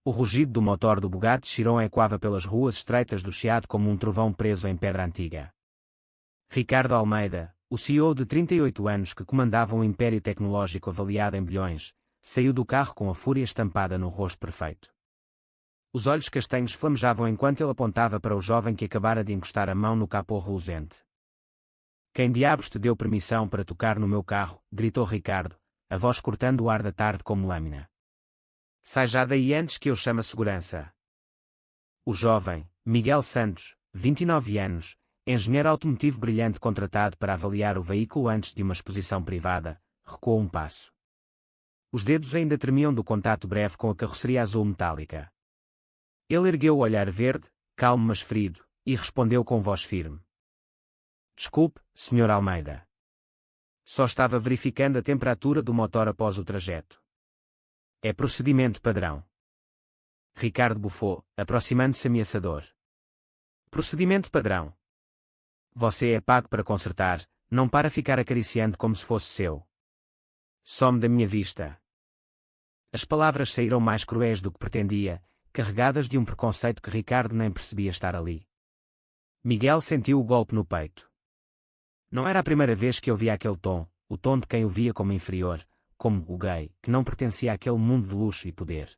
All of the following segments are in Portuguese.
O rugido do motor do Bugatti Chiron ecoava pelas ruas estreitas do Chiado como um trovão preso em pedra antiga. Ricardo Almeida, o CEO de 38 anos que comandava um império tecnológico avaliado em bilhões, saiu do carro com a fúria estampada no rosto perfeito. Os olhos castanhos flamejavam enquanto ele apontava para o jovem que acabara de encostar a mão no capô reluzente. "Quem diabos te deu permissão para tocar no meu carro?", gritou Ricardo, a voz cortando o ar da tarde como lâmina. "Sai já daí antes que eu chame a segurança." O jovem, Miguel Santos, 29 anos, engenheiro automotivo brilhante contratado para avaliar o veículo antes de uma exposição privada, recuou um passo. Os dedos ainda tremiam do contato breve com a carroceria azul metálica. Ele ergueu o olhar verde, calmo mas ferido, e respondeu com voz firme: "Desculpe, Sr. Almeida. Só estava verificando a temperatura do motor após o trajeto. É procedimento padrão." Ricardo bufou, aproximando-se ameaçador. "Procedimento padrão. Você é pago para consertar, não para ficar acariciando como se fosse seu. Some da minha vista." As palavras saíram mais cruéis do que pretendia, carregadas de um preconceito que Ricardo nem percebia estar ali. Miguel sentiu o golpe no peito. Não era a primeira vez que ouvia aquele tom, o tom de quem o via como inferior, como o gay, que não pertencia àquele mundo de luxo e poder.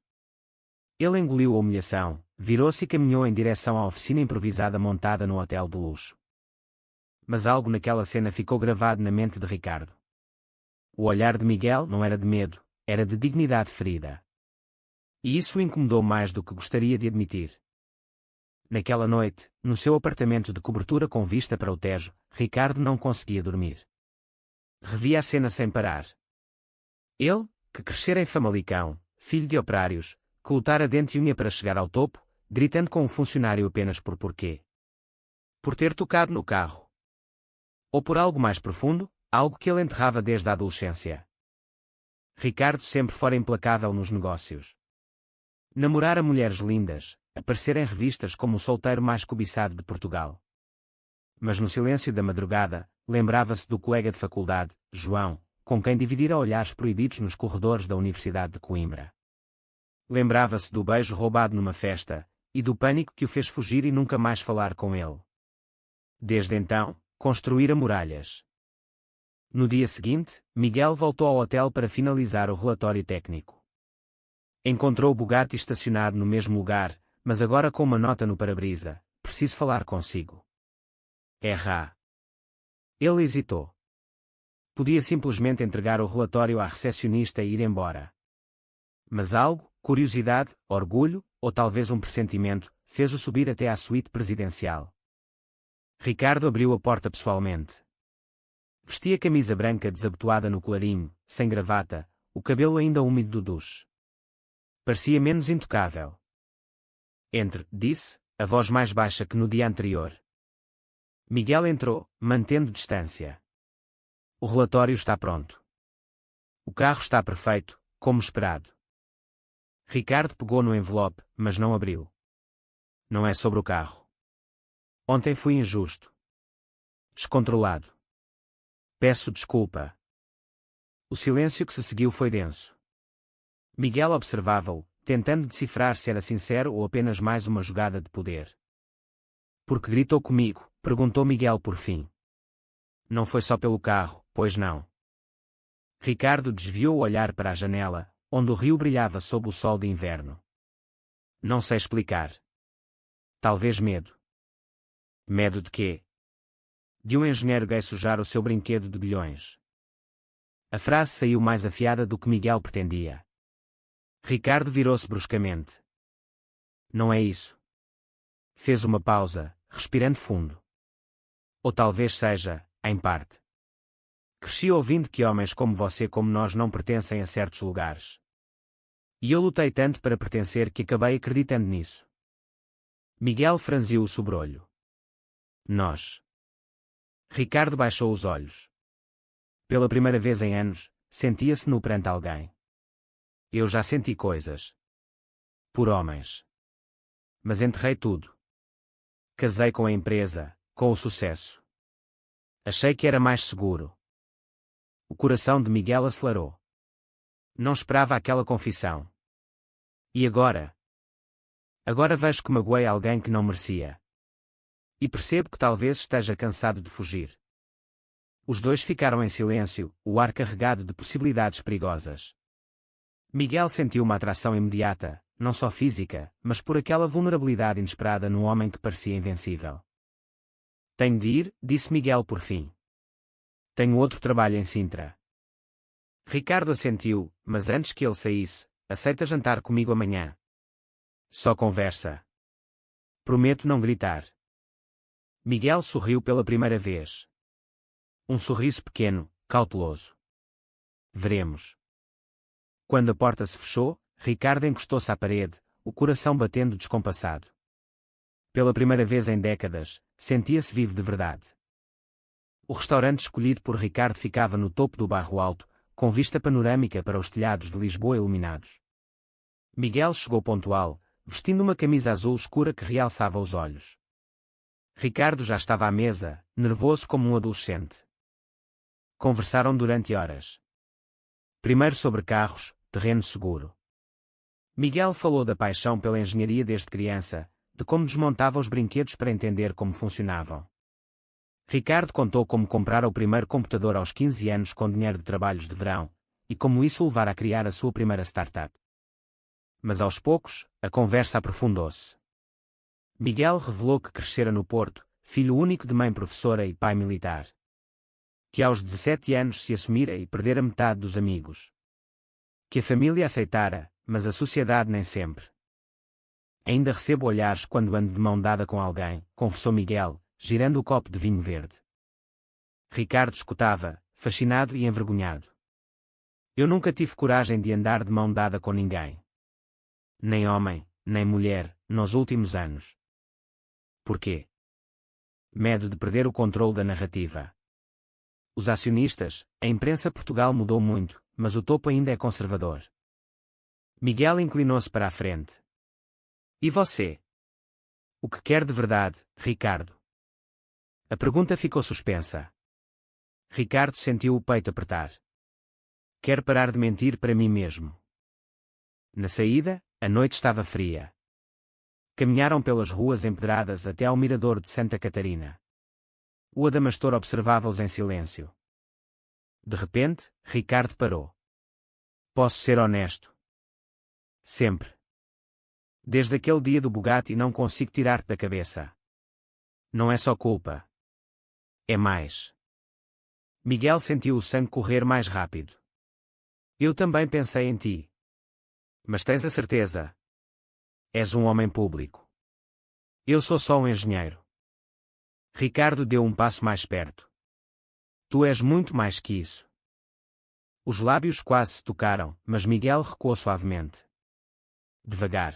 Ele engoliu a humilhação, virou-se e caminhou em direção à oficina improvisada montada no hotel de luxo. Mas algo naquela cena ficou gravado na mente de Ricardo. O olhar de Miguel não era de medo, era de dignidade ferida. E isso o incomodou mais do que gostaria de admitir. Naquela noite, no seu apartamento de cobertura com vista para o Tejo, Ricardo não conseguia dormir. Revia a cena sem parar. Ele, que crescera em Famalicão, filho de operários, que lutara dente e unha para chegar ao topo, gritando com um funcionário apenas por porquê. Por ter tocado no carro. Ou por algo mais profundo, algo que ele enterrava desde a adolescência. Ricardo sempre fora implacável nos negócios. Namorara mulheres lindas, aparecer em revistas como o solteiro mais cobiçado de Portugal. Mas no silêncio da madrugada, lembrava-se do colega de faculdade, João, com quem dividira olhares proibidos nos corredores da Universidade de Coimbra. Lembrava-se do beijo roubado numa festa, e do pânico que o fez fugir e nunca mais falar com ele. Desde então, construíra muralhas. No dia seguinte, Miguel voltou ao hotel para finalizar o relatório técnico. Encontrou o Bugatti estacionado no mesmo lugar, mas agora com uma nota no para-brisa: "Preciso falar consigo." Erra. Ele hesitou. Podia simplesmente entregar o relatório à recepcionista e ir embora. Mas algo, curiosidade, orgulho, ou talvez um pressentimento, fez-o subir até à suíte presidencial. Ricardo abriu a porta pessoalmente. Vestia camisa branca desabotoada no colarinho, sem gravata, o cabelo ainda úmido do duche. Parecia menos intocável. "Entre", disse, a voz mais baixa que no dia anterior. Miguel entrou, mantendo distância. "O relatório está pronto. O carro está perfeito, como esperado." Ricardo pegou no envelope, mas não abriu. "Não é sobre o carro. Ontem fui injusto. Descontrolado. Peço desculpa." O silêncio que se seguiu foi denso. Miguel observava-o, tentando decifrar se era sincero ou apenas mais uma jogada de poder. "Por que gritou comigo?", perguntou Miguel por fim. "Não foi só pelo carro, pois não?" Ricardo desviou o olhar para a janela, onde o rio brilhava sob o sol de inverno. "Não sei explicar. Talvez medo." "Medo de quê?" "De um engenheiro gay sujar o seu brinquedo de bilhões." A frase saiu mais afiada do que Miguel pretendia. Ricardo virou-se bruscamente. "Não é isso." Fez uma pausa, respirando fundo. "Ou talvez seja, em parte. Cresci ouvindo que homens como você como nós não pertencem a certos lugares. E eu lutei tanto para pertencer que acabei acreditando nisso." Miguel franziu o sobrolho. "Nós." Ricardo baixou os olhos. Pela primeira vez em anos, sentia-se nu perante alguém. "Eu já senti coisas. Por homens. Mas enterrei tudo. Casei com a empresa, com o sucesso. Achei que era mais seguro." O coração de Miguel acelerou. Não esperava aquela confissão. E agora? Agora vejo que magoei alguém que não merecia. E percebo que talvez esteja cansado de fugir. Os dois ficaram em silêncio, o ar carregado de possibilidades perigosas. Miguel sentiu uma atração imediata, não só física, mas por aquela vulnerabilidade inesperada no homem que parecia invencível. Tenho de ir, disse Miguel por fim. Tenho outro trabalho em Sintra. Ricardo assentiu, mas antes que ele saísse, aceita jantar comigo amanhã. Só conversa. Prometo não gritar. Miguel sorriu pela primeira vez. Um sorriso pequeno, cauteloso. Veremos. Quando a porta se fechou, Ricardo encostou-se à parede, o coração batendo descompassado. Pela primeira vez em décadas, sentia-se vivo de verdade. O restaurante escolhido por Ricardo ficava no topo do bairro Alto, com vista panorâmica para os telhados de Lisboa iluminados. Miguel chegou pontual, vestindo uma camisa azul escura que realçava os olhos. Ricardo já estava à mesa, nervoso como um adolescente. Conversaram durante horas. Primeiro sobre carros, terreno seguro. Miguel falou da paixão pela engenharia desde criança, de como desmontava os brinquedos para entender como funcionavam. Ricardo contou como comprara o primeiro computador aos 15 anos com dinheiro de trabalhos de verão, e como isso o levara a criar a sua primeira startup. Mas aos poucos, a conversa aprofundou-se. Miguel revelou que crescera no Porto, filho único de mãe professora e pai militar. Que aos 17 anos se assumira e perdera metade dos amigos. Que a família aceitara, mas a sociedade nem sempre. Ainda recebo olhares quando ando de mão dada com alguém, confessou Miguel, girando o copo de vinho verde. Ricardo escutava, fascinado e envergonhado. Eu nunca tive coragem de andar de mão dada com ninguém. Nem homem, nem mulher, nos últimos anos. Porquê? Medo de perder o controle da narrativa. Os acionistas, a imprensa Portugal mudou muito, mas o topo ainda é conservador. Miguel inclinou-se para a frente. E você? O que quer de verdade, Ricardo? A pergunta ficou suspensa. Ricardo sentiu o peito apertar. Quero parar de mentir para mim mesmo. Na saída, a noite estava fria. Caminharam pelas ruas empedradas até ao mirador de Santa Catarina. O Adamastor observava-os em silêncio. De repente, Ricardo parou. Posso ser honesto? Sempre. Desde aquele dia do Bugatti não consigo tirar-te da cabeça. Não é só culpa. É mais. Miguel sentiu o sangue correr mais rápido. Eu também pensei em ti. Mas tens a certeza? És um homem público. Eu sou só um engenheiro. Ricardo deu um passo mais perto. Tu és muito mais que isso. Os lábios quase se tocaram, mas Miguel recuou suavemente. Devagar.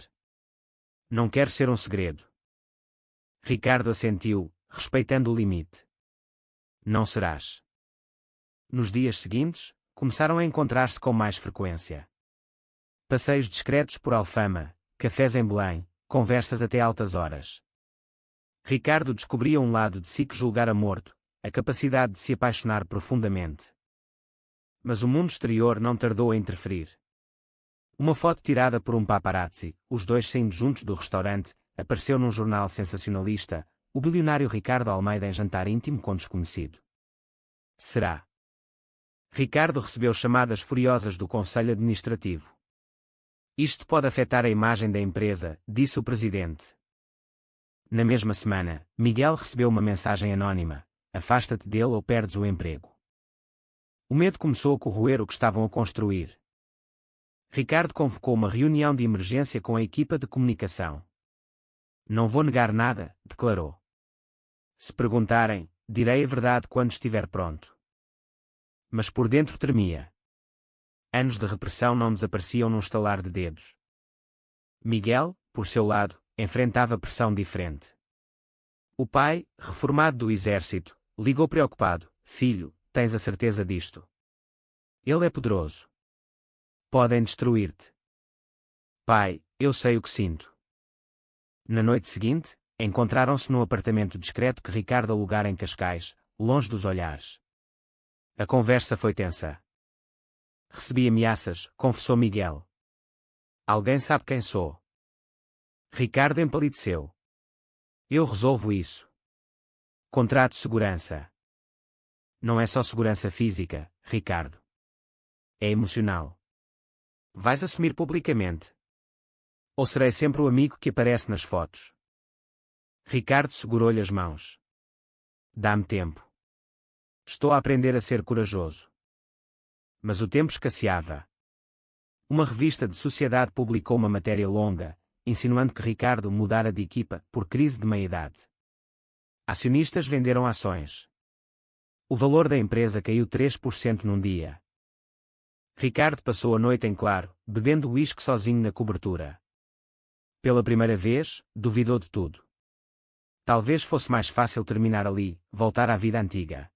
Não quero ser um segredo. Ricardo assentiu, respeitando o limite. Não serás. Nos dias seguintes, começaram a encontrar-se com mais frequência. Passeios discretos por Alfama, cafés em Belém, conversas até altas horas. Ricardo descobria um lado de si que julgara morto, a capacidade de se apaixonar profundamente. Mas o mundo exterior não tardou a interferir. Uma foto tirada por um paparazzi, os dois saindo juntos do restaurante, apareceu num jornal sensacionalista, o bilionário Ricardo Almeida em jantar íntimo com desconhecido. Será? Ricardo recebeu chamadas furiosas do Conselho Administrativo. Isto pode afetar a imagem da empresa, disse o presidente. Na mesma semana, Miguel recebeu uma mensagem anônima: afasta-te dele ou perdes o emprego. O medo começou a corroer o que estavam a construir. Ricardo convocou uma reunião de emergência com a equipa de comunicação. Não vou negar nada, declarou. Se perguntarem, direi a verdade quando estiver pronto. Mas por dentro tremia. Anos de repressão não desapareciam num estalar de dedos. Miguel, por seu lado, enfrentava pressão diferente. O pai, reformado do exército, ligou preocupado: filho, tens a certeza disto? Ele é poderoso. Podem destruir-te. Pai, eu sei o que sinto. Na noite seguinte, encontraram-se num apartamento discreto que Ricardo alugara em Cascais, longe dos olhares. A conversa foi tensa. Recebi ameaças, confessou Miguel. Alguém sabe quem sou? Ricardo empalideceu. Eu resolvo isso. Contrato de segurança. Não é só segurança física, Ricardo. É emocional. Vais assumir publicamente? Ou serei sempre o amigo que aparece nas fotos? Ricardo segurou-lhe as mãos. Dá-me tempo. Estou a aprender a ser corajoso. Mas o tempo escasseava. Uma revista de sociedade publicou uma matéria longa, insinuando que Ricardo mudara de equipa por crise de meia-idade. Acionistas venderam ações. O valor da empresa caiu 3% num dia. Ricardo passou a noite em claro, bebendo uísque sozinho na cobertura. Pela primeira vez, duvidou de tudo. Talvez fosse mais fácil terminar ali, voltar à vida antiga.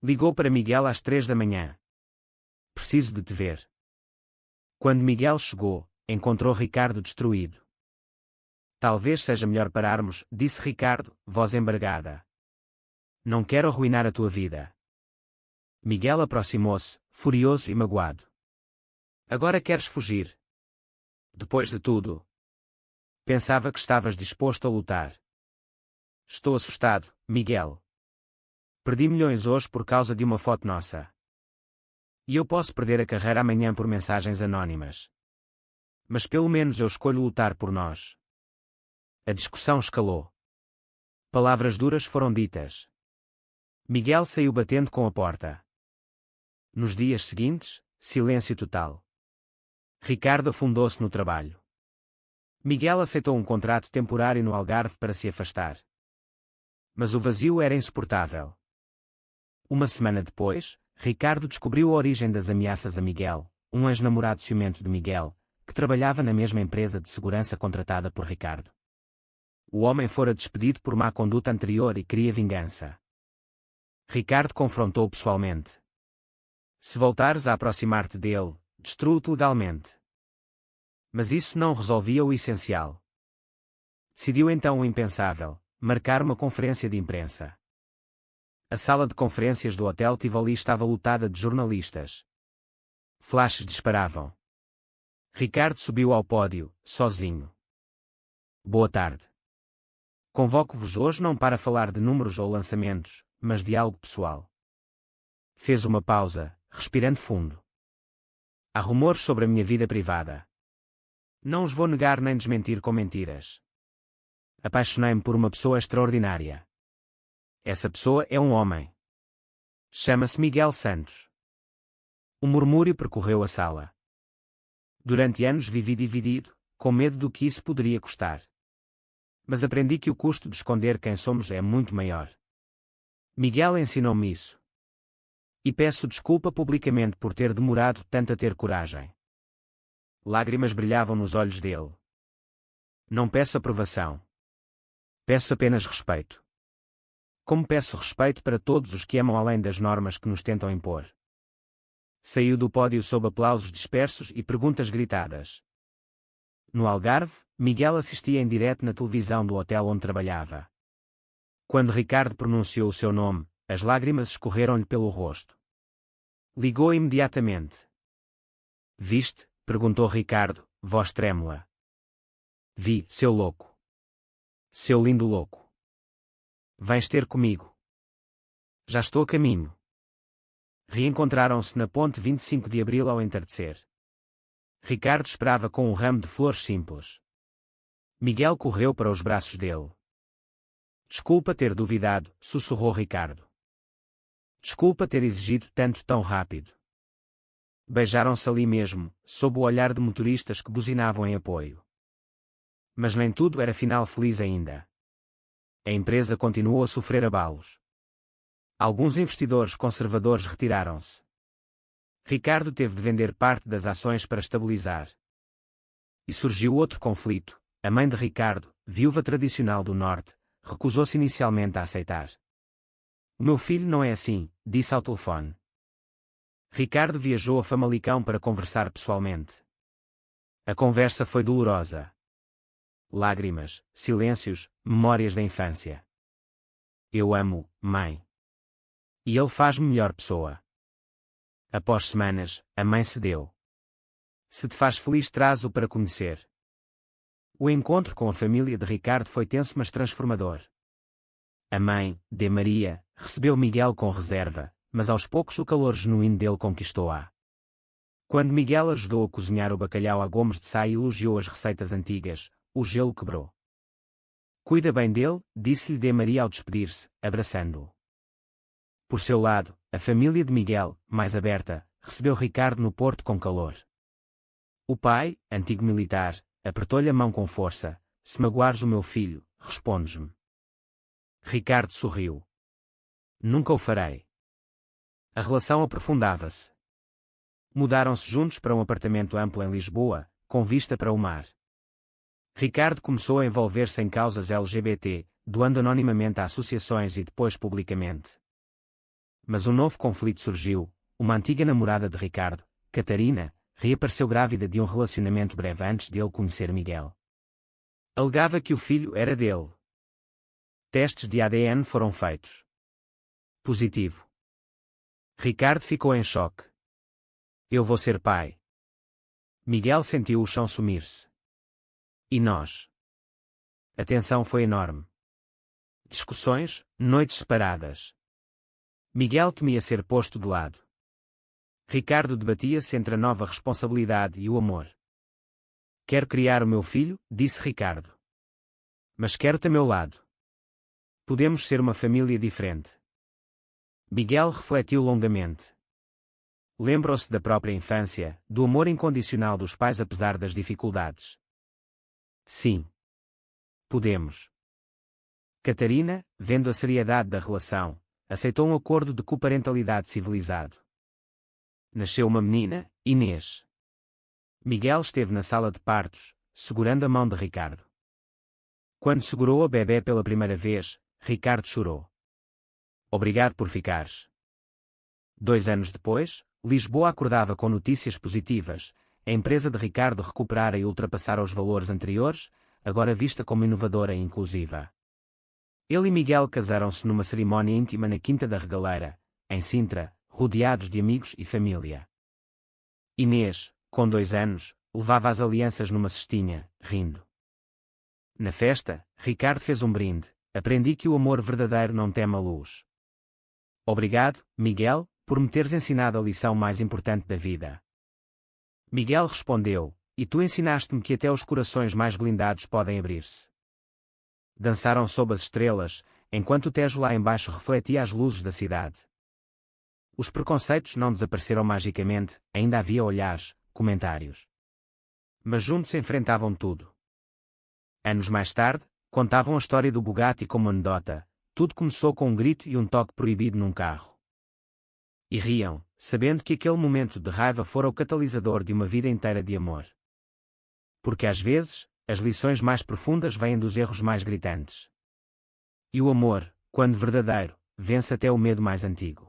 Ligou para Miguel às 3 da manhã. Preciso de te ver. Quando Miguel chegou, encontrou Ricardo destruído. Talvez seja melhor pararmos, disse Ricardo, voz embargada. Não quero arruinar a tua vida. Miguel aproximou-se, furioso e magoado. Agora queres fugir? Depois de tudo. Pensava que estavas disposto a lutar. Estou assustado, Miguel. Perdi milhões hoje por causa de uma foto nossa. E eu posso perder a carreira amanhã por mensagens anónimas. Mas pelo menos eu escolho lutar por nós. A discussão escalou. Palavras duras foram ditas. Miguel saiu batendo com a porta. Nos dias seguintes, silêncio total. Ricardo afundou-se no trabalho. Miguel aceitou um contrato temporário no Algarve para se afastar. Mas o vazio era insuportável. Uma semana depois, Ricardo descobriu a origem das ameaças a Miguel, um ex-namorado ciumento de Miguel, que trabalhava na mesma empresa de segurança contratada por Ricardo. O homem fora despedido por má conduta anterior e queria vingança. Ricardo confrontou-o pessoalmente. Se voltares a aproximar-te dele, destruo-te legalmente. Mas isso não resolvia o essencial. Decidiu então o impensável, marcar uma conferência de imprensa. A sala de conferências do Hotel Tivoli estava lotada de jornalistas. Flashes disparavam. Ricardo subiu ao pódio, sozinho. Boa tarde. Convoco-vos hoje não para falar de números ou lançamentos, mas de algo pessoal. Fez uma pausa, respirando fundo. Há rumores sobre a minha vida privada. Não os vou negar nem desmentir com mentiras. Apaixonei-me por uma pessoa extraordinária. Essa pessoa é um homem. Chama-se Miguel Santos. Um murmúrio percorreu a sala. Durante anos vivi dividido, com medo do que isso poderia custar. Mas aprendi que o custo de esconder quem somos é muito maior. Miguel ensinou-me isso. E peço desculpa publicamente por ter demorado tanto a ter coragem. Lágrimas brilhavam nos olhos dele. Não peço aprovação. Peço apenas respeito. Como peço respeito para todos os que amam além das normas que nos tentam impor. Saiu do pódio sob aplausos dispersos e perguntas gritadas. No Algarve, Miguel assistia em direto na televisão do hotel onde trabalhava. Quando Ricardo pronunciou o seu nome, as lágrimas escorreram-lhe pelo rosto. Ligou imediatamente. Viste? Perguntou Ricardo, voz trêmula. Vi, seu louco. Seu lindo louco. Vais ter comigo. Já estou a caminho. Reencontraram-se na ponte 25 de abril ao entardecer. Ricardo esperava com um ramo de flores simples. Miguel correu para os braços dele. Desculpa ter duvidado, sussurrou Ricardo. Desculpa ter exigido tanto tão rápido. Beijaram-se ali mesmo, sob o olhar de motoristas que buzinavam em apoio. Mas nem tudo era final feliz ainda. A empresa continuou a sofrer abalos. Alguns investidores conservadores retiraram-se. Ricardo teve de vender parte das ações para estabilizar. E surgiu outro conflito. A mãe de Ricardo, viúva tradicional do Norte, recusou-se inicialmente a aceitar. O meu filho não é assim, disse ao telefone. Ricardo viajou a Famalicão para conversar pessoalmente. A conversa foi dolorosa. Lágrimas, silêncios, memórias da infância. Eu amo, mãe. E ele faz-me melhor pessoa. Após semanas, a mãe cedeu. Se te faz feliz, traz-o para conhecer. O encontro com a família de Ricardo foi tenso mas transformador. A mãe, de Maria, recebeu Miguel com reserva, mas aos poucos o calor genuíno dele conquistou-a. Quando Miguel ajudou a cozinhar o bacalhau a gomes de Sá e elogiou as receitas antigas, o gelo quebrou. Cuida bem dele, disse-lhe de Maria ao despedir-se, abraçando-o. Por seu lado, a família de Miguel, mais aberta, recebeu Ricardo no Porto com calor. O pai, antigo militar, apertou-lhe a mão com força. Se magoares o meu filho, respondes-me. Ricardo sorriu. Nunca o farei. A relação aprofundava-se. Mudaram-se juntos para um apartamento amplo em Lisboa, com vista para o mar. Ricardo começou a envolver-se em causas LGBT, doando anonimamente a associações e depois publicamente. Mas um novo conflito surgiu. Uma antiga namorada de Ricardo, Catarina, reapareceu grávida de um relacionamento breve antes de ele conhecer Miguel. Alegava que o filho era dele. Testes de ADN foram feitos. Positivo. Ricardo ficou em choque. Eu vou ser pai. Miguel sentiu o chão sumir-se. E nós? A tensão foi enorme. Discussões, noites separadas. Miguel temia ser posto de lado. Ricardo debatia-se entre a nova responsabilidade e o amor. Quero criar o meu filho, disse Ricardo. Mas quero-te a meu lado. Podemos ser uma família diferente. Miguel refletiu longamente. Lembrou-se da própria infância, do amor incondicional dos pais apesar das dificuldades. Sim. Podemos. Catarina, vendo a seriedade da relação, aceitou um acordo de coparentalidade civilizado. Nasceu uma menina, Inês. Miguel esteve na sala de partos, segurando a mão de Ricardo. Quando segurou a bebé pela primeira vez, Ricardo chorou. Obrigado por ficares. 2 anos depois, Lisboa acordava com notícias positivas. A empresa de Ricardo recuperara e ultrapassara os valores anteriores, agora vista como inovadora e inclusiva. Ele e Miguel casaram-se numa cerimónia íntima na Quinta da Regaleira, em Sintra, rodeados de amigos e família. Inês, com 2 anos, levava as alianças numa cestinha, rindo. Na festa, Ricardo fez um brinde. Aprendi que o amor verdadeiro não teme a luz. Obrigado, Miguel, por me teres ensinado a lição mais importante da vida. Miguel respondeu, e tu ensinaste-me que até os corações mais blindados podem abrir-se. Dançaram sob as estrelas, enquanto o Tejo lá embaixo refletia as luzes da cidade. Os preconceitos não desapareceram magicamente, ainda havia olhares, comentários. Mas juntos enfrentavam tudo. Anos mais tarde, contavam a história do Bugatti como anedota. Tudo começou com um grito e um toque proibido num carro. E riam, sabendo que aquele momento de raiva fora o catalisador de uma vida inteira de amor. Porque às vezes, as lições mais profundas vêm dos erros mais gritantes. E o amor, quando verdadeiro, vence até o medo mais antigo.